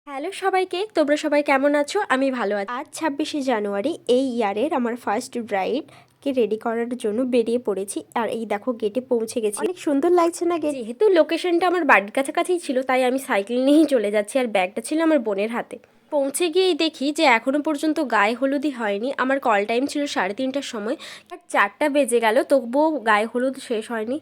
Hello সবাইকে, তোমরা সবাই কেমন আছো? আমি ভালো আছি। আজ 26শে জানুয়ারি এই ইয়ারের আমার ফার্স্ট ব্রাইডকে রেডি করার জন্য বেরিয়ে পড়েছি। আর এই দেখো গেটে পৌঁছে গেছি। অনেক সুন্দর লাগছে না গেট? যেহেতু লোকেশনটা আমার বাড়ির কাছাকাছিই ছিল তাই আমি সাইকেল নিয়েই চলে যাচ্ছি, আর ব্যাগটা ছিল আমার বোনের হাতে। পৌঁছে গিয়েই দেখি যে এখনো পর্যন্ত গায়ে হলুদই হয়নি। আমার কল টাইম ছিল 3:30টার সময়, আর 4টা বেজে গেল তবুও গায়ে হলুদ শেষ হয়নি।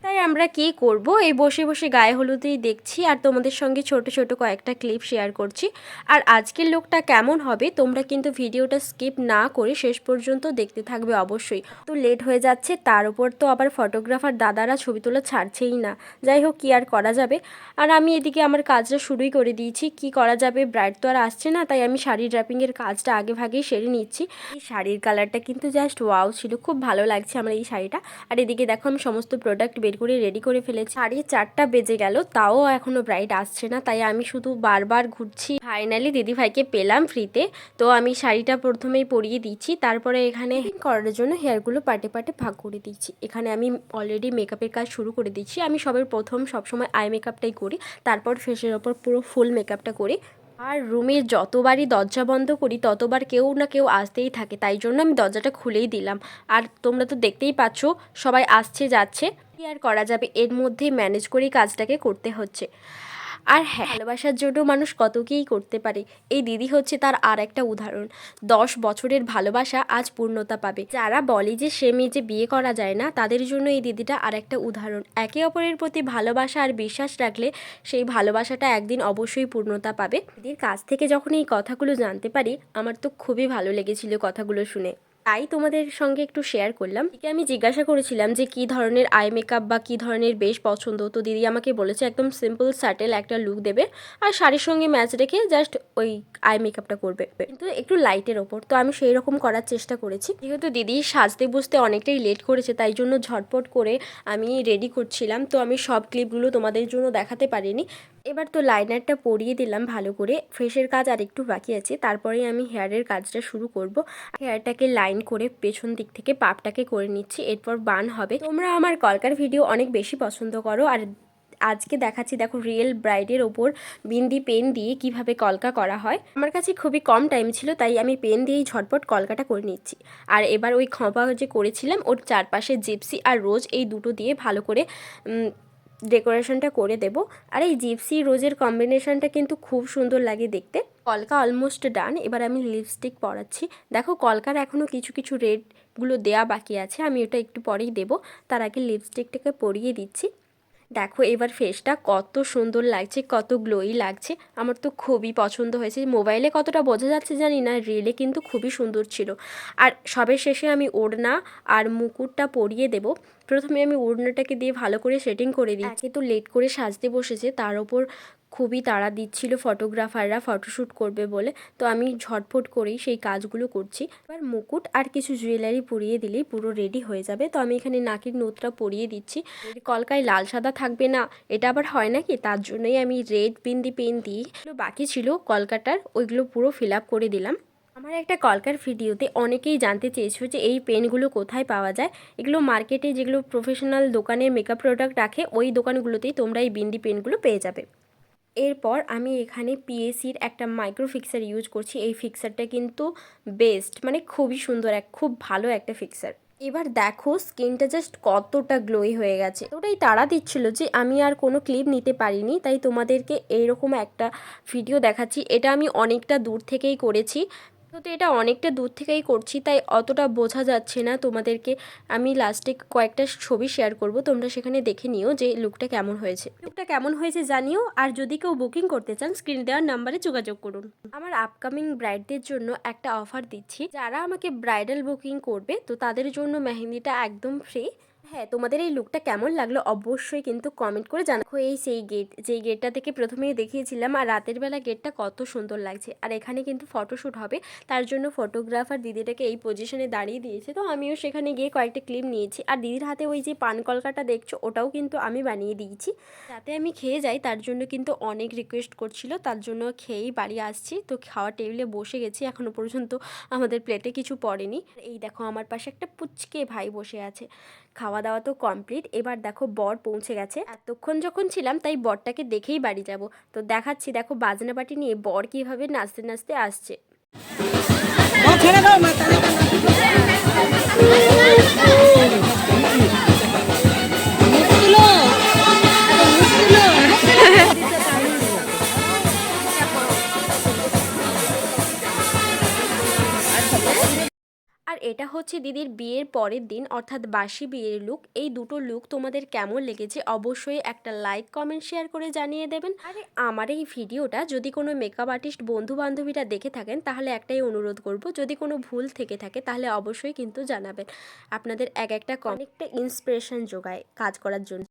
তাই আমরা কি করব, এই বসে বসে গায়ে হলুদেই দেখছি আর তোমাদের সঙ্গে ছোট ছোট কয়েকটা ক্লিপ শেয়ার করছি। আর আজকের লোকটা কেমন হবে তোমরা কিন্তু ভিডিওটা স্কিপ না করে শেষ পর্যন্ত দেখতে থাকবে অবশ্যই। তো লেট হয়ে যাচ্ছে, তার উপর তো আবার ফটোগ্রাফার দাদারা ছবি তোলা ছাড়ছেই না। যাই হোক, কি আর করা যাবে। আর আমি এদিকে আমার কাজটা শুরুই করে দিয়েছি। কি করা যাবে, ব্রাইড তো আর আসছে না, তাই আমি শাড়ি ড্র্যাপিংয়ের কাজটা আগে ভাগেই সেরে নিচ্ছি। এই শাড়ির কালারটা কিন্তু জাস্ট ওয়াও ছিল, খুব ভালো লাগছে আমার এই শাড়িটা। আর এদিকে দেখো আমি সমস্ত প্রোডাক্ট বের করে রেডি করে ফেলেছি। 4:30 বেজে গেল তাও এখনো ব্রাইড আসছে না, তাই আমি শুধু বারবার ঘুরছি। ফাইনালি দিদিভাইকে পেলাম ফ্রিতে, তো আমি শাড়িটা প্রথমেই পরিয়ে দিচ্ছি। তারপরে এখানে করার জন্য হেয়ারগুলো পাটে পাটে ভাগ করে দিচ্ছি। এখানে আমি অলরেডি মেকআপের কাজ শুরু করে দিচ্ছি। আমি প্রথম সবসময় আই মেকআপটাই করি, তারপর ফেসের ওপর পুরো ফুল মেকআপটা করি। আর রুমের যতবারই দরজা বন্ধ করি ততবার কেউ না কেউ আসতেই থাকে, তাই জন্য আমি দরজাটা খুলেই দিলাম। আর তোমরা তো দেখতেই পাচ্ছ সবাই আসছে যাচ্ছে, কি আর করা যাবে, এর মধ্যেই ম্যানেজ করেই কাজটাকে করতে হচ্ছে। আর হ্যাঁ, ভালোবাসার জন্য মানুষ কত কীই করতে পারে। এই দিদি হচ্ছে তার আর একটা উদাহরণ। 10 বছরের ভালোবাসা আজ পূর্ণতা পাবে। যারা বলে যে সে মেয়ে যে বিয়ে করা যায় না, তাদের জন্য এই দিদিটা আর একটা উদাহরণ। একে অপরের প্রতি ভালোবাসা আর বিশ্বাস রাখলে সেই ভালোবাসাটা একদিন অবশ্যই পূর্ণতা পাবে। দিদির কাছ থেকে যখন এই কথাগুলো জানতে পারি আমার তো খুবই ভালো লেগেছিল কথাগুলো শুনে, তাই তোমাদের সঙ্গে একটু শেয়ার করলাম। দিকে আমি জিজ্ঞাসা করেছিলাম যে কী ধরনের আই মেকআপ বা কী ধরনের বেশ পছন্দ, তো দিদি আমাকে বলেছে একদম সিম্পল স্যাটেল একটা লুক দেবে আর শাড়ির সঙ্গে ম্যাচ রেখে জাস্ট ওই আই মেকআপটা করবে, কিন্তু একটু লাইটের ওপর। তো আমি সেই রকম করার চেষ্টা করেছি। যেহেতু দিদি সাজতে বুঝতে অনেকটাই লেট করেছে তাই জন্য ঝটপট করে আমি রেডি করছিলাম, তো আমি সব ক্লিপগুলো তোমাদের জন্য দেখাতে পারিনি। এবার তো লাইনারটা পরিয়ে দিলাম ভালো করে, ফেসের কাজ আর একটু বাকি আছে, তারপরে আমি হেয়ারের কাজটা শুরু করব। হেয়ারটাকে লাইন করে পেছন দিক থেকে পাপটাকে করে নিচ্ছি, এরপর বান হবে। তোমরা আমার কলকার ভিডিও অনেক বেশি পছন্দ করো, আর আজকে দেখাচ্ছি দেখো রিয়েল ব্রাইডের ওপর বিন্দি পেন দিয়ে কিভাবে কলকা করা হয়। আমার কাছে খুবই কম টাইম ছিল তাই আমি পেন দিয়েই ঝটপট কলকাটা করে নিচ্ছি। আর এবার ওই খোঁপা যে করেছিলাম ওর চারপাশে জিপসি আর রোজ এই দুটো দিয়ে ভালো করে ডেকোরেশনটা করে দেব। আর এই জিপসি রোজের কম্বিনেশনটা কিন্তু খুব সুন্দর লাগে দেখতে। কলকা অলমোস্ট ডান, এবার আমি লিপস্টিক পরাচ্ছি। দেখো কলকার এখনও কিছু কিছু রেডগুলো দেয়া বাকি আছে, আমি ওটা একটু পরেই দেবো। তার আগে লিপস্টিকটাকে পরিয়ে দিচ্ছি। দেখো এবার ফেসটা কত সুন্দর লাগছে, কত গ্লোই লাগছে, আমার তো খুবই পছন্দ হয়েছে। মোবাইলে কতটা বোঝা যাচ্ছে জানি না, রিয়েলে কিন্তু খুবই সুন্দর ছিল। আর সবের শেষে আমি ওড়না আর মুকুটটা পরিয়ে দেব। প্রথমে আমি ওড়নাটাকে দিয়ে ভালো করে সেটিং করে দিই। একে তো লেট করে সাজতে বসেছে, তার ওপর খুবই তাড়া দিচ্ছিল ফটোগ্রাফাররা ফটোশ্যুট করবে বলে, তো আমি ঝটফট করেই সেই কাজগুলো করছি। এবার মুকুট আর কিছু জুয়েলারি পরিয়ে দিলেই পুরো রেডি হয়ে যাবে। তো আমি এখানে নাকের নথটা পরিয়ে দিচ্ছি। কলকায় লাল সাদা থাকবে না, এটা আবার হয় নাকি, তার জন্যই আমি রেড বিন্দি পেন দিই। বাকি ছিল কলকাটার, ওইগুলো পুরো ফিল আপ করে দিলাম। আমার একটা কলকার ভিডিওতে অনেকেই জানতে চেয়েছো যে এই পেনগুলো কোথায় পাওয়া যায়। এগুলো মার্কেটে যেগুলো প্রফেশনাল দোকানের মেকআপ প্রোডাক্ট রাখে ওই দোকানগুলোতেই তোমরা এই বিন্দি পেনগুলো পেয়ে যাবে। এরপর আমি এখানে পিএসির একটা মাইক্রো ফিক্সার ইউজ করছি। এই ফিক্সারটা কিন্তু বেস্ট, মানে খুবই সুন্দর, খুব ভালো একটা ফিক্সার। এবার দেখো স্কিনটা জাস্ট কতটা গ্লোই হয়ে গেছে। ওটাই তাড়া দিচ্ছিল যে আমি আর কোনো ক্লিপ নিতে পারিনি, তাই তোমাদেরকে এইরকম একটা ভিডিও দেখাচ্ছি। এটা আমি অনেকটা দূর থেকেই করেছি, তো এটা অনেকটা দূর থেকেই করছি তাই অতটা বোঝা যাচ্ছে না তোমাদেরকে। আমি লাস্টে কয়েকটা ছবি শেয়ার করব, তোমরা সেখানে দেখে নিও যে লুকটা কেমন হয়েছে। লুকটা কেমন হয়েছে জানিও, আর যদি কেউ বুকিং করতে চান স্ক্রিনে দেওয়ার নাম্বারে যোগাযোগ করুন। আমার আপকামিং ব্রাইডদের জন্য একটা অফার দিচ্ছি, যারা আমাকে ব্রাইডাল বুকিং করবে তো তাদের জন্য মেহেন্দিটা একদম ফ্রি। হ্যাঁ, তোমাদের এই লুকটা কেমন লাগলো অবশ্যই কিন্তু কমেন্ট করে জানাও। এই সেই গেট, যেই গেটটা থেকে প্রথমেই দেখিয়েছিলাম, আর রাতের বেলা গেটটা কত সুন্দর লাগছে। আর এখানে কিন্তু ফটোশ্যুট হবে, তার জন্য ফটোগ্রাফার দিদিটাকে এই পজিশনে দাঁড়িয়ে দিয়েছে। তো আমিও সেখানে গিয়ে কয়েকটা ক্লিপ নিয়েছি। আর দিদির হাতে ওই যে পান কলকাটা দেখছো ওটাও কিন্তু আমি বানিয়ে দিয়েছি, যাতে আমি খেয়ে যাই। তার জন্য কিন্তু অনেক রিকোয়েস্ট করছিল, তার জন্য খেয়েই বাড়ি আসছি। তো খাওয়ার টেবিলে বসে গেছি, এখনও পর্যন্ত আমাদের প্লেটে কিছু পড়েনি। এই দেখো আমার পাশে একটা পুচকে ভাই বসে আছে। খাওয়া দাওয়া তো কমপ্লিট। এবার দেখো বর পৌঁছে গেছে। এতক্ষণ যখন ছিলাম তাই বরটাকে দেখেই বাড়ি যাব। তো দেখাচ্ছি, দেখো বাজনা বাটি নিয়ে বর কিভাবে নাচতে নাচতে আসছে। আর এটা হচ্ছে দিদির বিয়ের পরের দিন, অর্থাৎ বাসি বিয়ের লুক। এই দুটো লুক তোমাদের কেমন লেগেছে অবশ্যই একটা লাইক কমেন্ট শেয়ার করে জানিয়ে দেবেন। আর আমার এই ভিডিওটা যদি কোনো মেকআপ আর্টিস্ট বন্ধু বান্ধবীরা দেখে থাকেন তাহলে একটাই অনুরোধ করব, যদি কোনো ভুল থেকে থাকে তাহলে অবশ্যই কিন্তু জানাবেন। আপনাদের এক একটা অনেকটা ইন্সপিরেশন যোগায় কাজ করার জন্য।